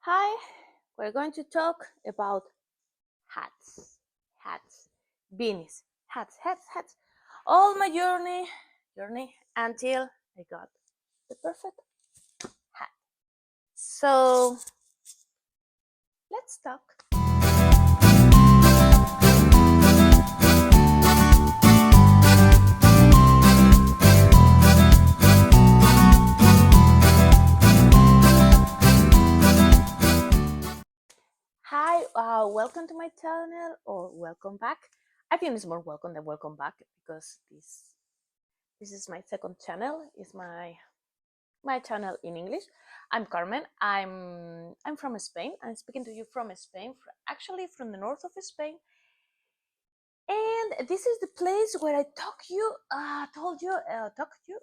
Hi, we're going to talk about hats, beanies, hats. All my journey until I got the perfect hat. So let's talk. Hi, welcome to my channel or welcome back. I think it's more welcome than welcome back because this is my second channel. It's my channel in English. I'm Carmen. I'm from Spain. I'm speaking to you from Spain, actually from the north of Spain. And this is the place where I talk you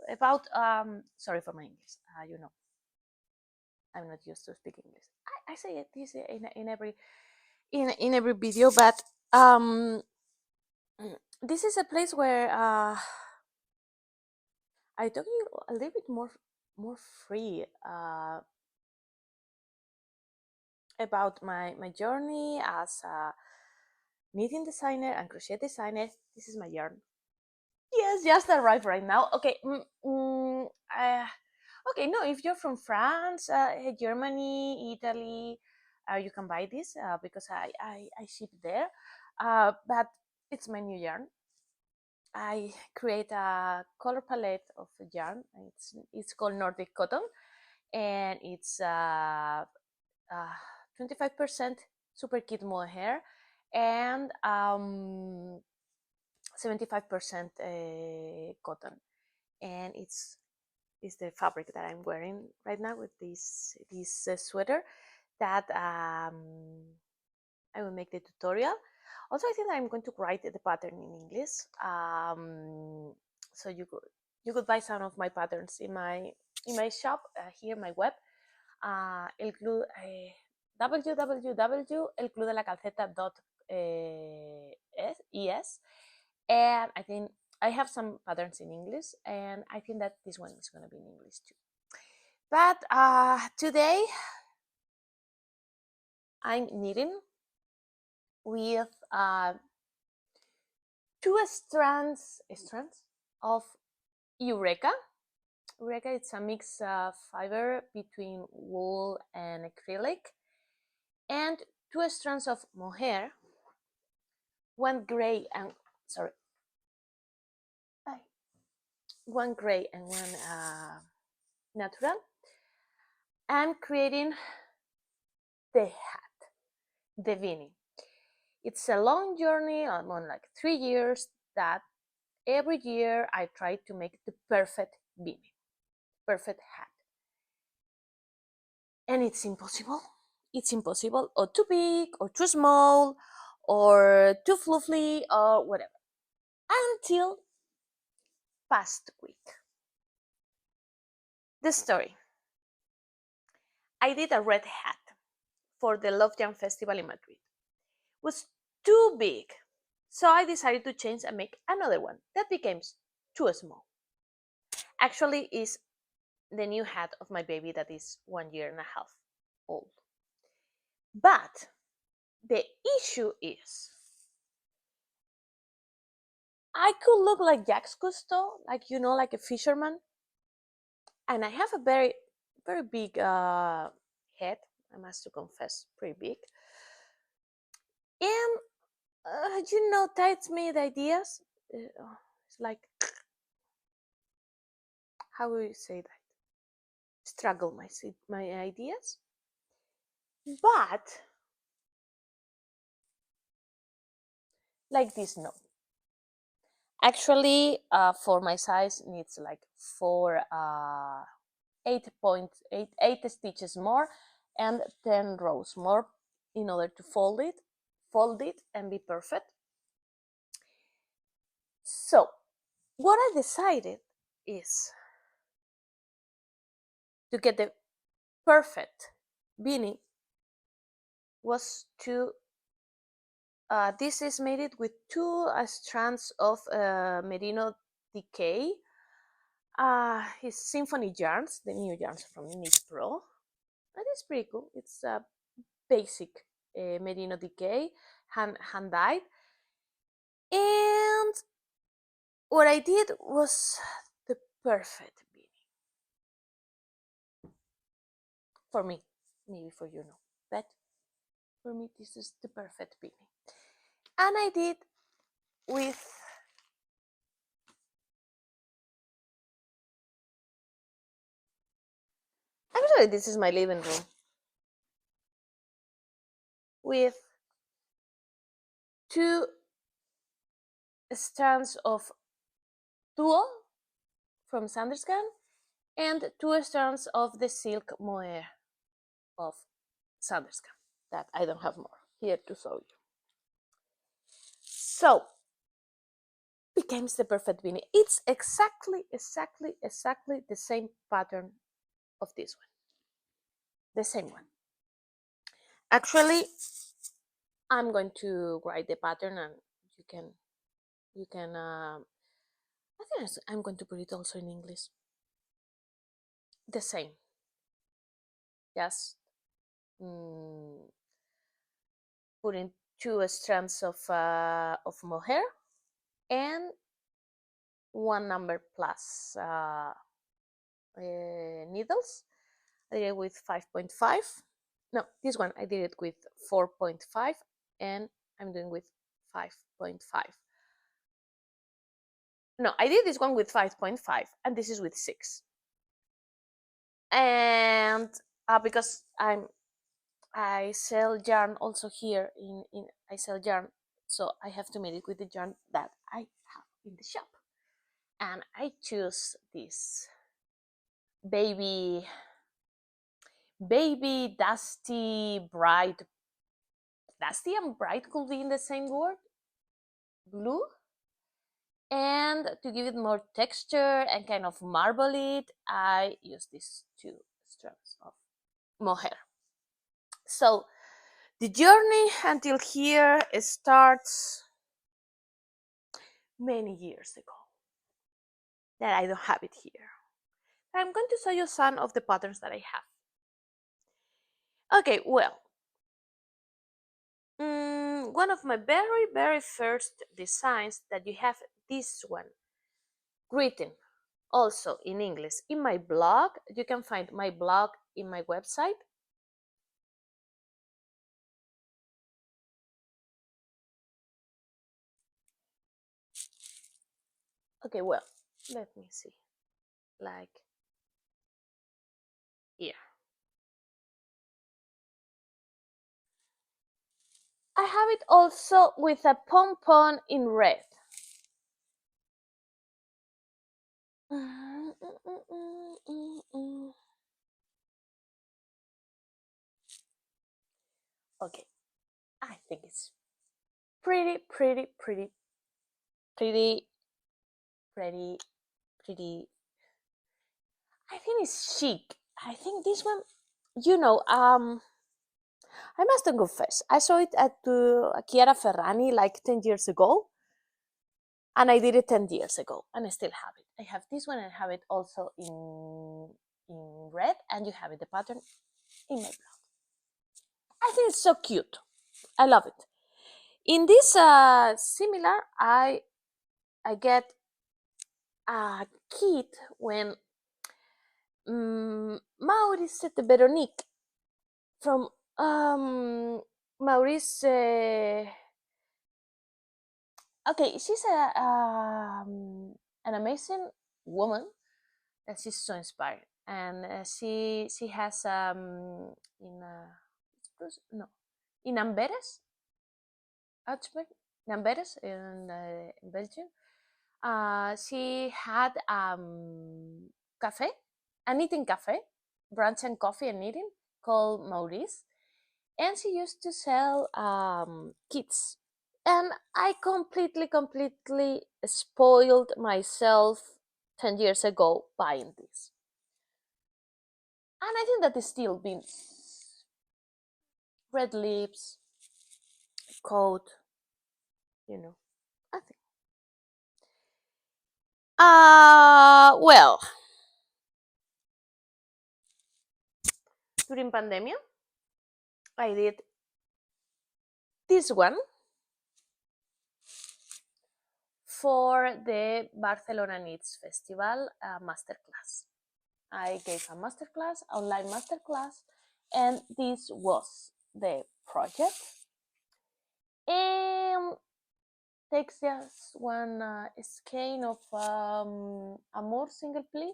about. Sorry for my English. I'm not used to speak English. I say it this in every video, but this is a place where I talk you a little bit more free about my journey as a knitting designer and crochet designer. This is my yarn. Yes, just arrived right now. Okay. Okay. No, if you're from France, Germany, Italy, you can buy this because I ship there. But it's my new yarn. I create a color palette of yarn. It's called Nordic cotton, and it's 25% super kid mohair and 75% cotton, and it's the fabric that I'm wearing right now with this sweater that I will make the tutorial. Also, I think I'm going to write the pattern in English, so you could buy some of my patterns in my shop here, my web, el club www.elclubdelacalceta.es, and I think I have some patterns in English, and I think that this one is going to be in English too. But today I'm knitting with two strands of Eureka. Eureka, it's a mixed fiber between wool and acrylic, and two strands of mohair, one gray and one natural. I'm creating the hat, the beanie. It's a long journey, I'm on like 3 years, that every year I try to make the perfect beanie, perfect hat. And it's impossible. It's impossible, or too big, or too small, or too fluffy, or whatever. Until past week. The story. I did a red hat for the Love Jam Festival in Madrid. It was too big, so I decided to change and make another one that became too small. Actually, is the new hat of my baby that is 1 year and a half old. But the issue is I could look like Jacques Cousteau, like a fisherman, and I have a very big head. I must to confess, pretty big. And tight-made ideas. It's like, how will you say that? Struggle my ideas, but like this, no. Actually, for my size, needs like 8 stitches more and 10 rows more in order to fold it and be perfect. So what I decided is to get the perfect beanie was to this is made it with two strands of merino decay. His symphony yarns, the new yarns from Knit Pro. That is pretty cool. It's basic merino decay, hand dyed. And what I did was the perfect beanie for me. Maybe for you no, but for me this is the perfect beanie. And I did with actually this is my living room with two strands of tulle from Sanderskan and two strands of the silk mohair of Sanderskan that I don't have more here to show you. So becomes the perfect beanie. It's exactly the same pattern of this one, the same one. Actually, I'm going to write the pattern, and you can. I think I'm going to put it also in English. The same. Just putting two strands of mohair and one number plus needles. I did it with 5.5. No, this one I did it with 4.5, and I'm doing with 5.5. No, I did this one with 5.5, and this is with 6. And because I sell yarn also here in I sell yarn, so I have to make it with the yarn that I have in the shop. And I choose this baby dusty bright. Dusty and bright could be in the same word, blue. And to give it more texture and kind of marble it, I use these two strands of mohair. So the journey until here starts many years ago. That I don't have it here. I'm going to show you some of the patterns that I have. Okay, well, one of my very first designs that you have this one written also in English in my blog. You can find my blog in my website. Okay, well, let me see. Like here. I have it also with a pom-pom in red. Okay, I think it's pretty. I think it's chic. I think this one, you know, I must confess, I saw it at Chiara Ferrani like 10 years ago, and I did it 10 years ago, and I still have it. I have this one, and I have it also in red, and you have it, the pattern in my blog. I think it's so cute. I love it. In this similar, I get a kit when Maurice de Veronique from Maurice. Okay, she's an amazing woman, and she's so inspired. And she has in no in Amberes, Augsburg, in Amberes in Belgium. She had cafe, an eating cafe, brunch and coffee and eating called Maurice, and she used to sell kits. And I completely spoiled myself 10 years ago buying this. And I think that is still beans, red lips, coat, you know, I think. Well, during pandemia, I did this one for the Barcelona Knits Festival masterclass. I gave a masterclass, online masterclass, and this was the project. And takes just one skein of Amor single ply,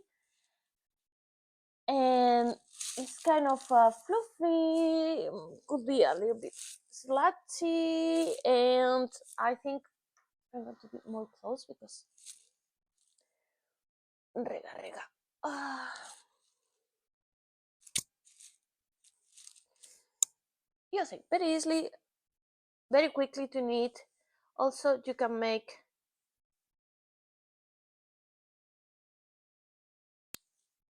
and it's kind of fluffy, could be a little bit slutty, and I think I'm going to be more close because rega. You see, very easily, very quickly to knit. Also, you can make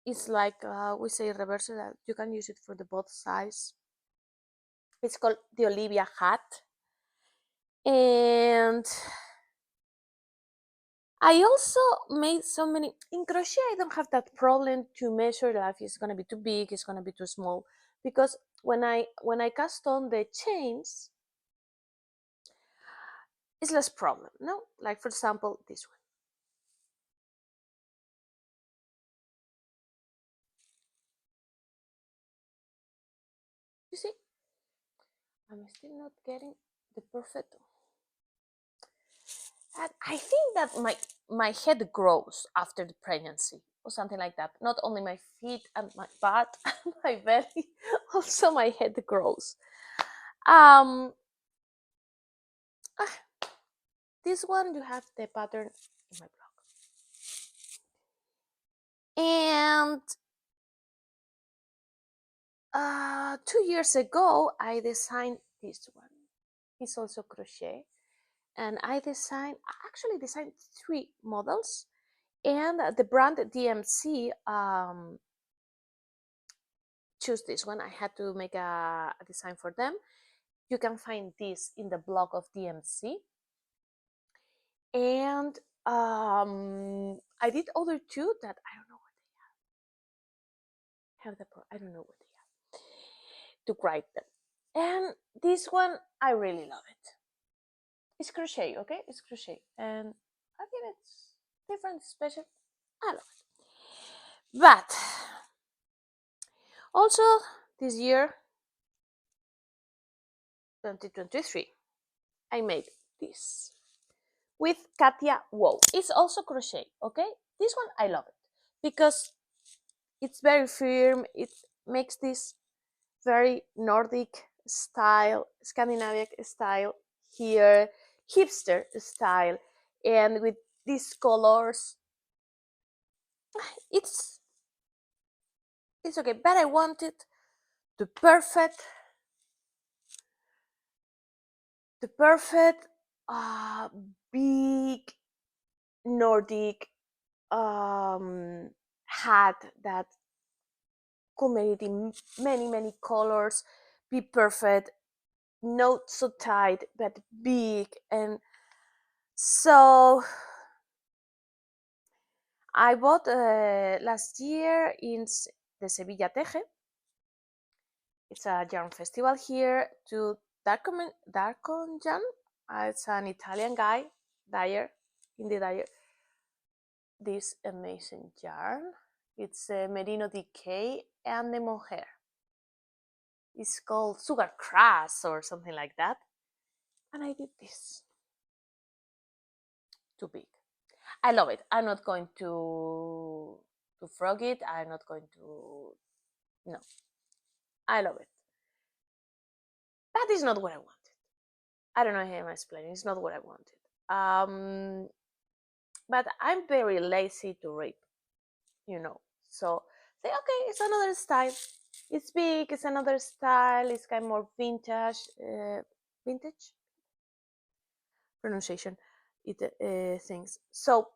it's like we say reverse that you can use it for the both sides. It's called the Olivia hat, and I also made so many in crochet. I don't have that problem to measure that if it's gonna be too big, it's gonna be too small, because when I cast on the chains, it's less problem. No, like for example this one. You see, I'm still not getting the perfect. And I think that my head grows after the pregnancy or something like that. Not only my feet and my butt and my belly, also my head grows. Um, this one you have the pattern in my blog. And 2 years ago, I designed this one. It's also crochet. And I actually designed 3 models. And the brand DMC choose this one. I had to make a design for them. You can find this in the blog of DMC. And I did other 2 that I don't know what they are. I don't know what they are to write them. And this one, I really love it. It's crochet, okay? It's crochet. And I think it's different, special. I love it. But also this year, 2023, I made this with Katia Wow. It's also crochet, okay? This one I love it because it's very firm. It makes this very Nordic style, Scandinavian style here, hipster style, and with these colors, it's okay. But I wanted the perfect big Nordic hat that could make it in many colors, be perfect, not so tight but big. And so I bought last year in the Sevilla Teje. It's a yarn festival here to Darkonjan. It's an Italian guy, dyer, indie dyer. This amazing yarn. It's Merino Decay and the Mohair. It's called Sugar Crush or something like that. And I did this. Too big. I love it. I'm not going to frog it. I'm not going to. No. I love it. That is not what I wanted. I don't know how I'm explaining. It's not what I wanted. But I'm very lazy to rip, So say, okay, it's another style. It's big. It's another style. It's kind of more vintage. Vintage pronunciation. Things. So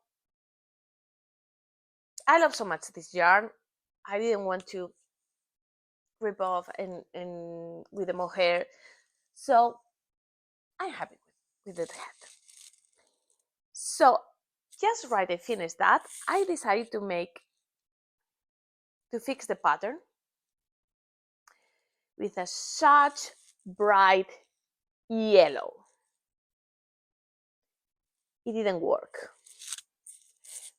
I love so much this yarn. I didn't want to rip off and with the mohair. So I'm happy with the hat. So just right, I finished that. I decided to fix the pattern with a such bright yellow. It didn't work.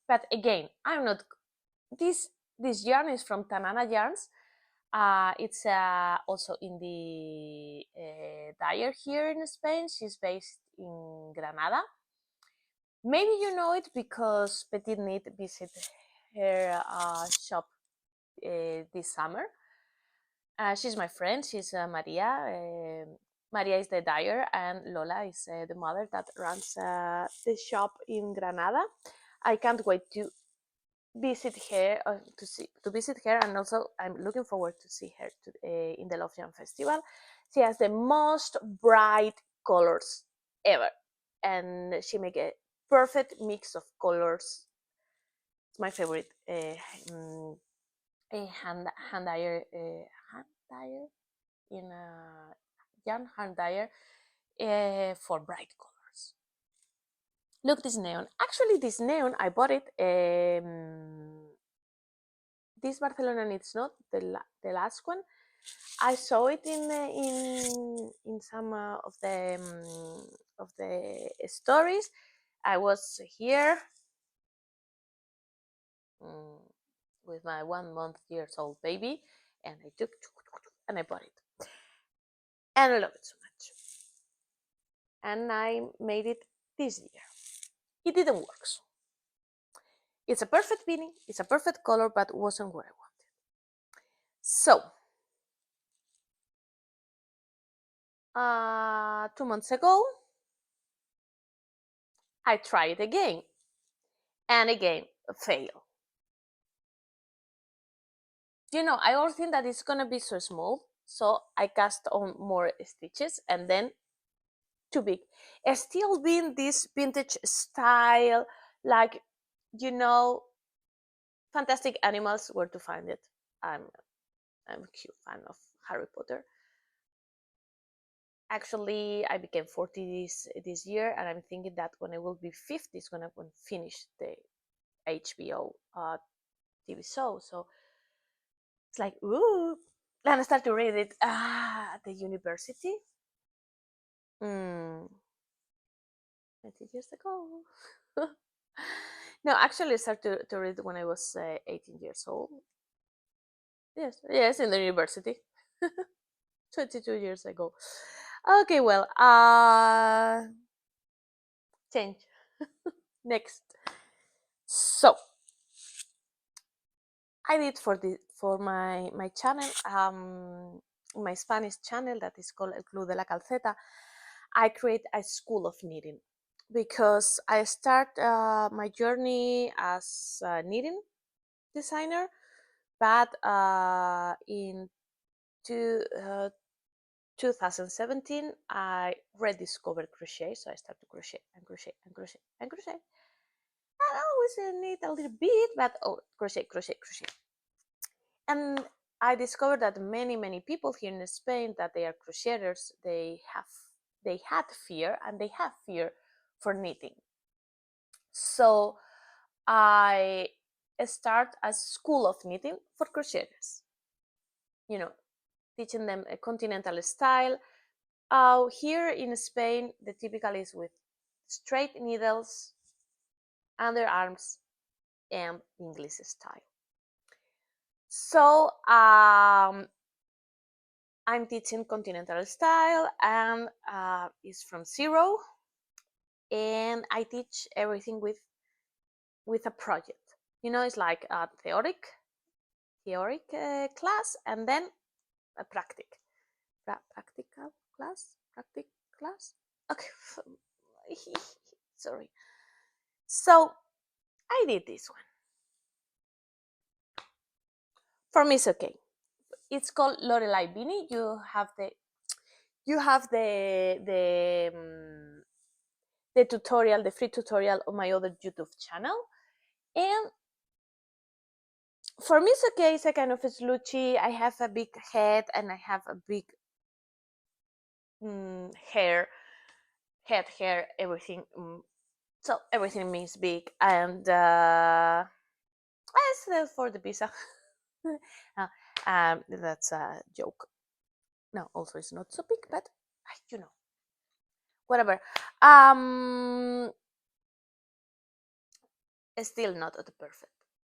But again, I'm not this yarn is from Tanana Yarns. It's also in the dyer here in Spain. She's based in Granada. Maybe you know it because Petit Knit visited her shop this summer. She's my friend. She's Maria. Maria is the dyer, and Lola is the mother that runs the shop in Granada. I can't wait to visit her to visit her, and also I'm looking forward to see her in the Love Jam Festival. She has the most bright colors ever, and she make a perfect mix of colors. It's my favorite hand dyer in a yarn hand dyer for bright colors. Look, this neon. Actually, this neon I bought it. This Barcelona and it's not the last one. I saw it in some of the stories. I was here with my 1 month years old baby, and I took and I bought it, and I love it so much. And I made it this year. It didn't work. So. It's a perfect beanie. It's a perfect color, but wasn't what I wanted. So 2 months ago, I tried again, and again fail. I always think that it's gonna be so small, so I cast on more stitches, and then too big. Still being this vintage style, like fantastic animals, where to find it. I'm a huge fan of Harry Potter. Actually, I became 40 this year, and I'm thinking that when I will be 50, it's gonna finish the HBO TV show. So it's like, ooh. And I start to read it at the university. 20 years ago. No, actually, I started to read when I was 18 years old. Yes, in the university. 22 years ago. Okay, well, change. Next. So, I did for my channel, my Spanish channel that is called El Club de la Calceta. I create a school of knitting because I start my journey as a knitting designer, but in 2017 I rediscovered crochet, so I started to crochet and crochet and crochet and crochet. I always knit a little bit, but crochet. And I discovered that many people here in Spain that they are crocheters, they had fear, and they have fear for knitting. So I start a school of knitting for crocheters. Teaching them a continental style. Here in Spain, the typical is with straight needles, underarms, and English style. So I'm teaching continental style, and it's from zero, and I teach everything with a project. It's like a theoric class, and then a practical class. Okay, sorry. So I did this one. For me, it's okay. It's called Lorelei Beanie. You have the tutorial, the free tutorial on my other YouTube channel, and for me it's okay. It's a kind of slouchy. I have a big head, and I have a big hair, everything. So everything means big, and it's for the pizza. That's a joke. No, also it's not so big, but you know, whatever. Um, Still not the perfect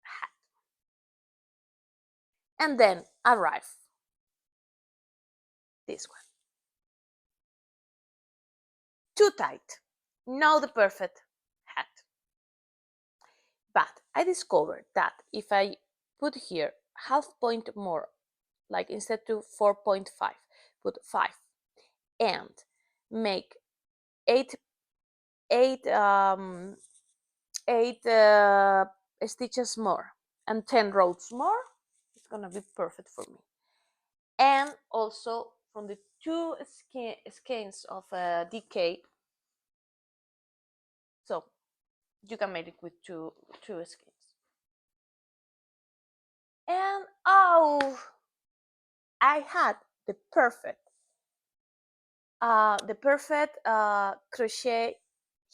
hat. And then arrive this one. Too tight. Not the perfect hat. But I discovered that if I put here half point more, like instead to 4.5, put 5, and make 8 8 8 stitches more and 10 rows more, it's gonna be perfect for me. And also from the two skeins of DK, so you can make it with two skeins. And oh, I had the perfect crochet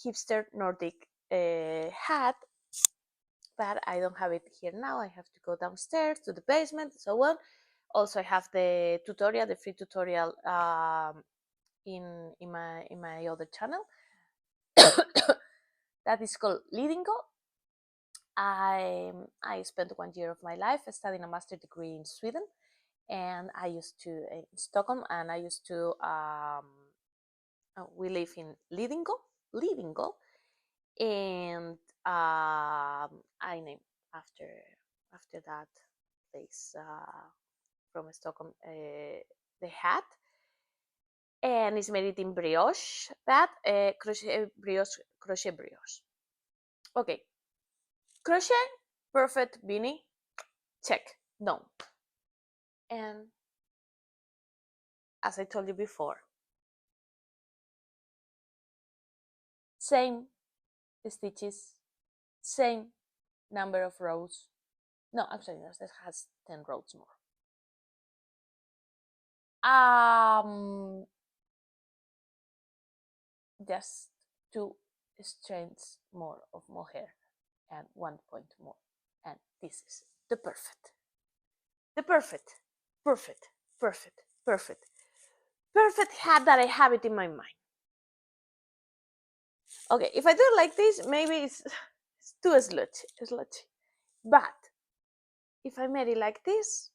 hipster Nordic hat, but I don't have it here now. I have to go downstairs to the basement and so on. Also, I have the tutorial, the free tutorial in my other channel that is called Leading Go. I spent 1 year of my life studying a master degree in Sweden, and I used to in Stockholm, and I used to we live in Lidingö, and I named after that place from Stockholm the hat, and it's made it in brioche, but crochet brioche. Okay, crochet, perfect beanie, check, done. And as I told you before, same stitches, same number of rows. No, actually, no, that has 10 rows more. Just 2 strands more of mohair and 1 point more, and this is the perfect hat that I have it in my mind. Okay, if I do it like this, maybe it's too slutty, but if I made it like this,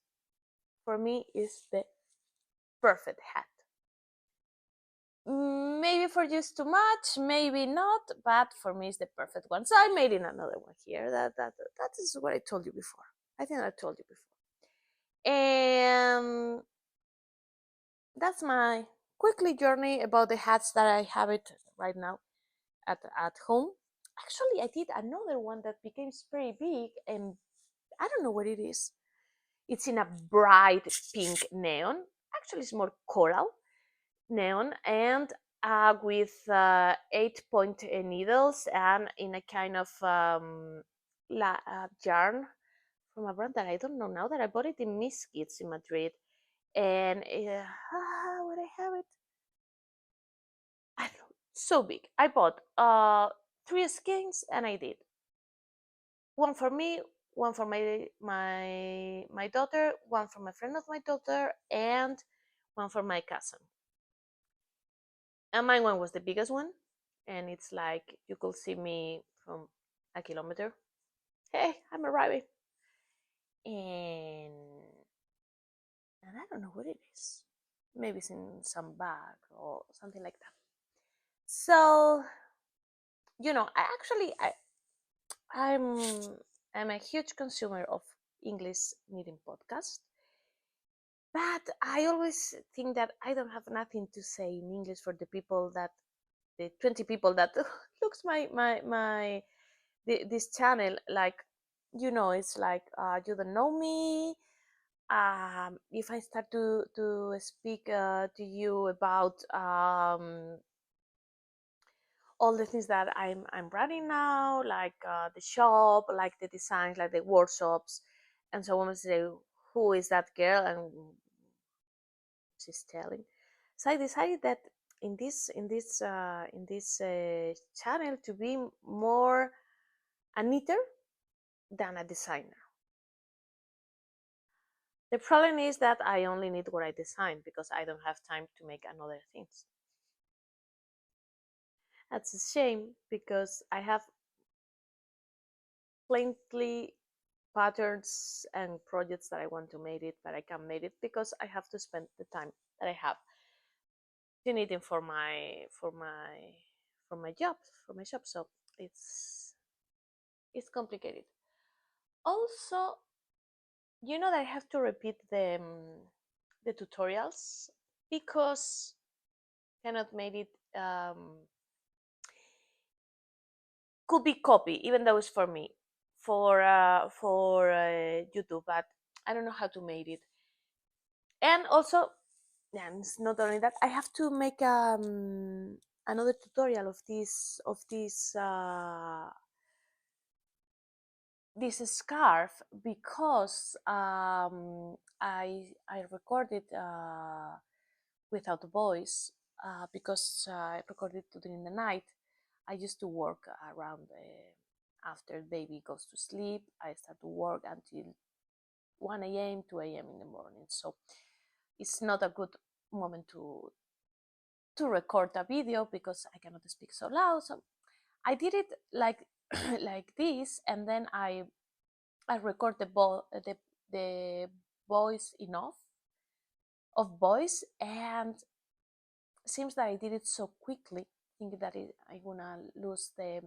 for me is the perfect hat. Maybe for you it's too much, maybe not, but for me it's the perfect one. So I made in another one here. That is what I told you before. I think I told you before. And that's my quickly journey about the hats that I have it right now at home. Actually, I did another one that became very big, and I don't know what it is. It's in a bright pink neon. Actually, it's more coral neon, and with 8-point needles, and in a kind of yarn from a brand that I don't know now, that I bought it in Miss Kids in Madrid. And where I have it, I don't know, so big. I bought 3 skeins, and I did one for me, one for my daughter, one for my friend of my daughter, and one for my cousin. And my one was the biggest one, and it's like you could see me from a kilometer. Hey, I'm arriving. And I don't know what it is. Maybe it's in some bag or something like that. So, I'm a huge consumer of English knitting podcasts, but I always think that I don't have nothing to say in English for the 20 people that looks this channel. Like, it's like you don't know me. If I start to speak to you about all the things that I'm running now, like the shop, like the designs, like the workshops, and so on, say, who is that girl, and she's telling. So I decided that in this channel to be more a knitter than a designer. The problem is that I only need what I designed because I don't have time to make another things. That's a shame because I have plenty patterns and projects that I want to make it, but I can't make it because I have to spend the time that I have to need it for my job So it's complicated. Also, you know that I have to repeat the tutorials because cannot make it could be copy even though it's for me for YouTube, but I don't know how to make it. And also, yeah, it's not only that I have to make another tutorial of this scarf because I recorded without voice because I recorded during the night. I used to work around after baby goes to sleep. I start to work until 1 a.m., 2 a.m. in the morning. So it's not a good moment to record a video because I cannot speak so loud. So I did it like like this, and then I record the voice enough of voice, and seems that I did it so quickly, thinking that I'm gonna lose the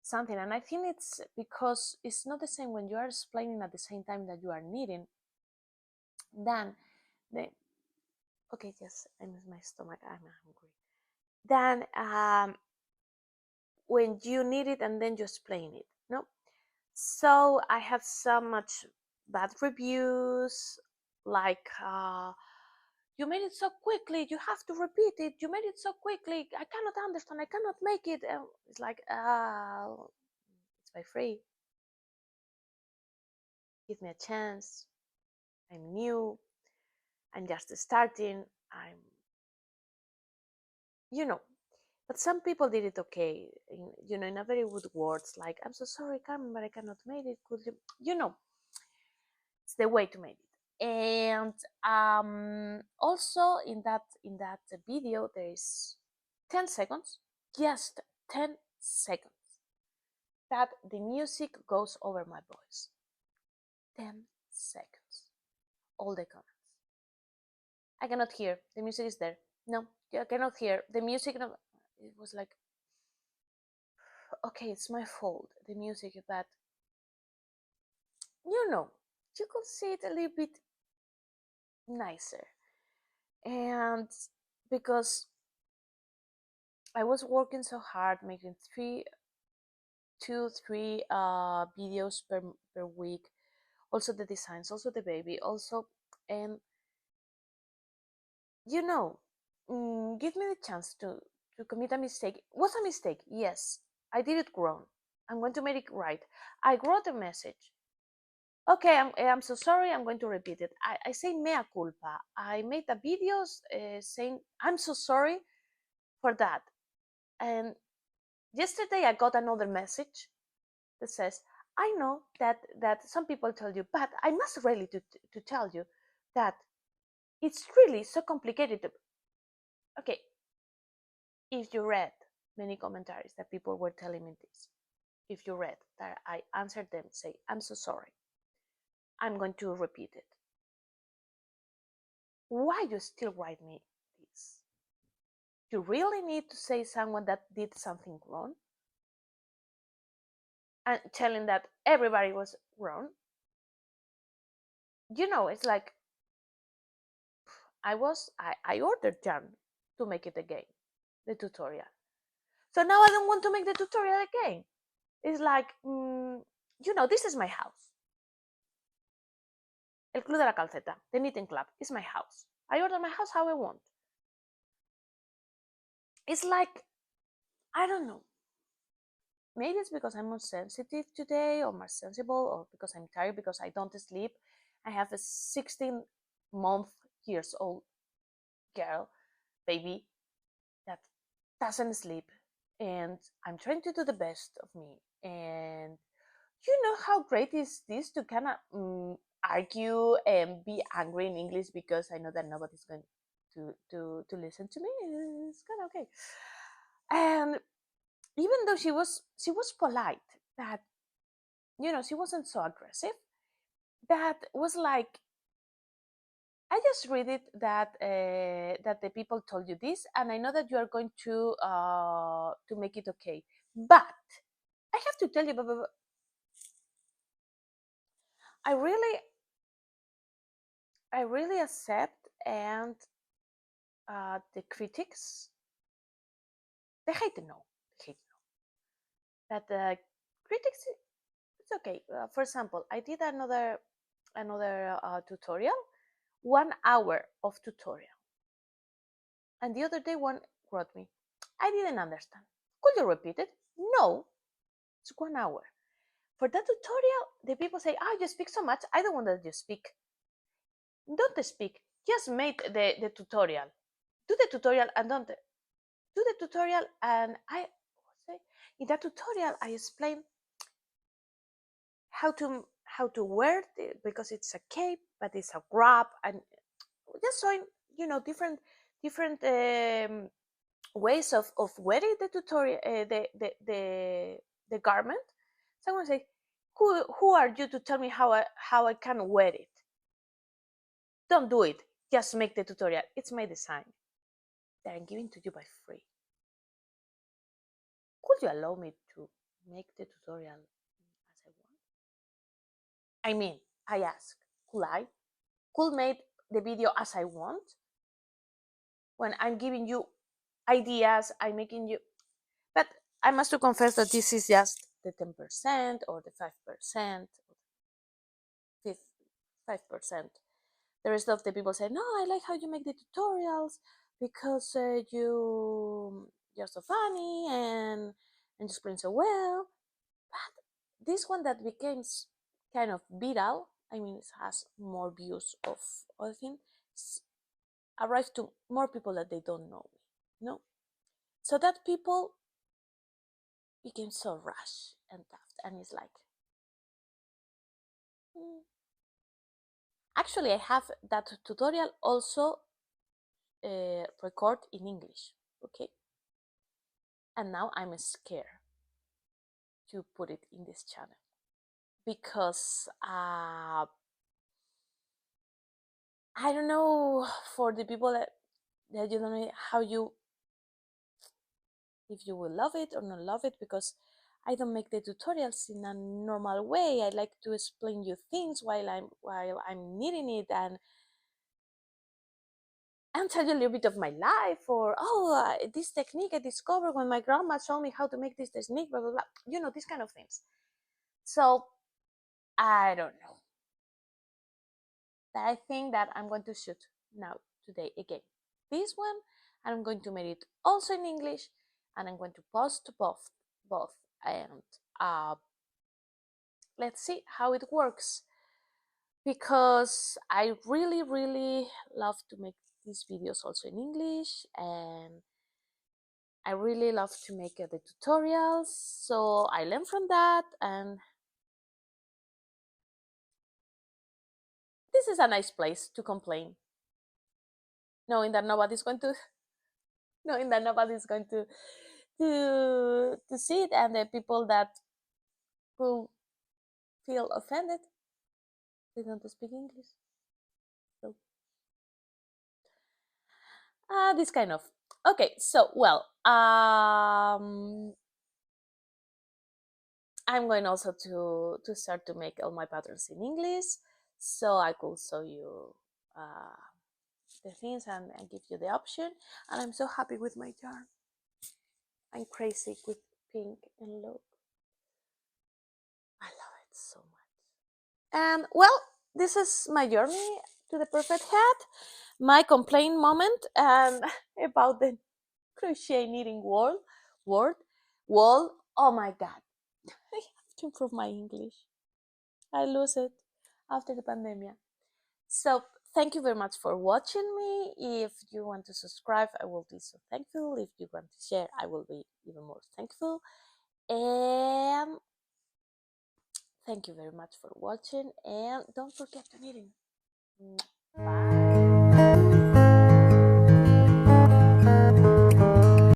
something. And I think it's because it's not the same when you are explaining at the same time that you are knitting. Then the okay, yes, I miss my stomach. I'm hungry. Then when you need it and then you explain it, no. So I have so much bad reviews, like you made it so quickly. You have to repeat it. You made it so quickly. I cannot understand. I cannot make it. It's like, it's by free. Give me a chance. I'm new. I'm just starting. You know. But some people did it okay, in a very good words, like, I'm so sorry, Carmen, but I cannot make it. Could you, it's the way to make it. And also in that video, there is 10 seconds, just 10 seconds, that the music goes over my voice. 10 seconds. All the comments. I cannot hear. The music is there. No, I cannot hear. The music, no. It was like, okay, it's my fault. The music, but you know, you could see it a little bit nicer. And because I was working so hard, making two, three videos per week. Also the designs, also the baby, also, and give me the chance to commit a mistake. Was a mistake? Yes, I did it wrong. I'm going to make it right. I wrote a message. Okay, I'm so sorry. I'm going to repeat it. I say mea culpa. I made the videos saying I'm so sorry for that. And yesterday I got another message that says, I know that some people tell you, but I must really to tell you that it's really so complicated. Okay, if you read many commentaries that people were telling me this, if you read that I answered them, say, I'm so sorry. I'm going to repeat it. Why you still write me this? You really need to say someone that did something wrong and telling that everybody was wrong? It's like I ordered Jan to make it again, the tutorial. So now I don't want to make the tutorial again. It's like, this is my house. El Club de la Calceta, the knitting club, is my house. I order my house how I want. It's like, I don't know. Maybe it's because I'm more sensitive today or more sensible, or because I'm tired because I don't sleep. I have a 16 years old girl, baby, that doesn't sleep. And I'm trying to do the best of me. And you know how great is this to kind of argue and be angry in English because I know that nobody's going to listen to me. It's kind of okay. And even though she was polite, that she wasn't so aggressive. That was like, I just read it that the people told you this, and I know that you are going to make it okay. But I have to tell you, I really I really accept, and the critics, they hate to know. They hate to know that the critics, it's okay. For example, I did another tutorial, 1 hour of tutorial, and the other day one wrote me, I didn't understand. Could you repeat it? No, it's 1 hour. For that tutorial, the people say, "Ah, you speak so much. I don't want that you speak. Don't speak. Just make the tutorial. Do the tutorial and don't do the tutorial." And say, in that tutorial, I explain how to wear it, because it's a cape, but it's a wrap, and just showing different ways of wearing the tutorial, the garment. Someone say, who are you to tell me how I can wear it? Don't do it. Just make the tutorial. It's my design that I'm giving to you by free. Could you allow me to make the tutorial as I want? I mean, I ask, could I? Could make the video as I want? When I'm giving you ideas, I'm making you. But I must to confess that this is just the 10% or the 5%, 5%. The rest of the people say, no, I like how you make the tutorials because you're so funny and you explain so well. But this one that became kind of viral, I mean, it has more views of other things, arrived to more people that they don't know me, So that people became so rash and tough, and it's like, hmm. Actually, I have that tutorial also record in English, okay? And now I'm scared to put it in this channel because I don't know, for the people that you don't know how you, if you will love it or not love it, because I don't make the tutorials in a normal way. I like to explain you things while I'm knitting it, and tell you a little bit of my life, or this technique I discovered when my grandma showed me how to make this technique, blah blah blah. These kind of things. So I don't know. But I think that I'm going to shoot now today again this one, and I'm going to make it also in English, and I'm going to post both, and let's see how it works, because I really really love to make these videos also in English, and I really love to make the tutorials, so I learn from that, and this is a nice place to complain, knowing that nobody's going to knowing that nobody's going to see it, and the people that will feel offended, they don't speak English. So this kind of, okay. So well, I'm going also to start to make all my patterns in English, so I could show you the things, and give you the option. And I'm so happy with my yarn. I'm crazy with pink, and look, I love it so much. And well, this is my journey to the perfect hat, my complaint moment, and about the crochet knitting word wall. Oh my god, I have to improve my English. I lose it after the pandemic. So thank you very much for watching me. If you want to subscribe, I will be so thankful. If you want to share, I will be even more thankful. And Thank you very much for watching and don't forget to knitting. Bye.